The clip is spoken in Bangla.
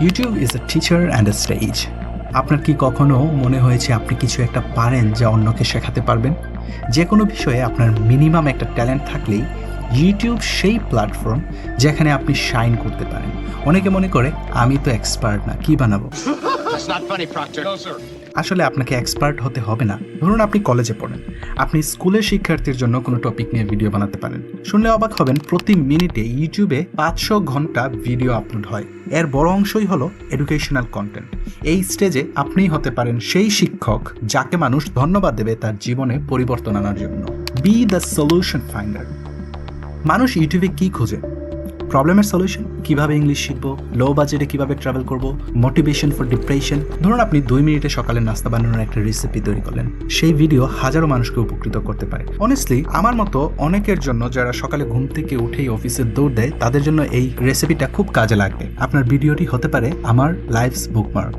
YouTube is a teacher and a stage. আপনার কি কখনো মনে হয়েছে আপনি কিছু একটা পারেন যা অন্যকে শেখাতে পারবেন? যে কোনো বিষয়ে আপনার মিনিমাম একটা ট্যালেন্ট থাকলেই ইউটিউব সেই প্ল্যাটফর্ম যেখানে আপনি শাইন করতে পারেন। অনেকে মনে করে আমি তো এক্সপার্ট না, কি বানাবো? That's not funny, Proctor. No, sir. আসলে আপনাকে এক্সপার্ট হতে হবে না। ধরুন আপনি কলেজে পড়েন, আপনি স্কুলের শিক্ষার্থীর জন্য কোনো টপিক নিয়ে ভিডিও বানাতে পারেন। শুনলে অবাক হবেন, প্রতি মিনিটে ইউটিউবে 500 ঘন্টা ভিডিও আপলোড হয়। এর বড় অংশই হলো এডুকেশনাল কন্টেন্ট। এই স্টেজে আপনিই হতে পারেন সেই শিক্ষক যাকে মানুষ ধন্যবাদ দেবে তার জীবনে পরিবর্তন আনার জন্য। B the solution finder. মানুষ ইউটিউবে কি খোঁজে? প্রবলেমের সলিউশন, কিভাবে ইংলিশ শিখবো, লো বাজেটে কিভাবে ট্রাভেল করব, মোটিভেশন ফর ডিপ্রেশন। ধরুন আপনি 2 মিনিটে সকালে নাস্তা বানানোর একটা রেসিপি তৈরি করলেন, সেই ভিডিও হাজারো মানুষকে উপকৃত করতে পারে। অনেস্টলি আমার মতো অনেকের জন্য যারা সকালে ঘুম থেকে উঠেই অফিসে দৌড় দেয়, তাদের জন্য এই রেসিপিটা খুব কাজে লাগবে। আপনার ভিডিওটি হতে পারে আমার লাইফস বুকমার্ক।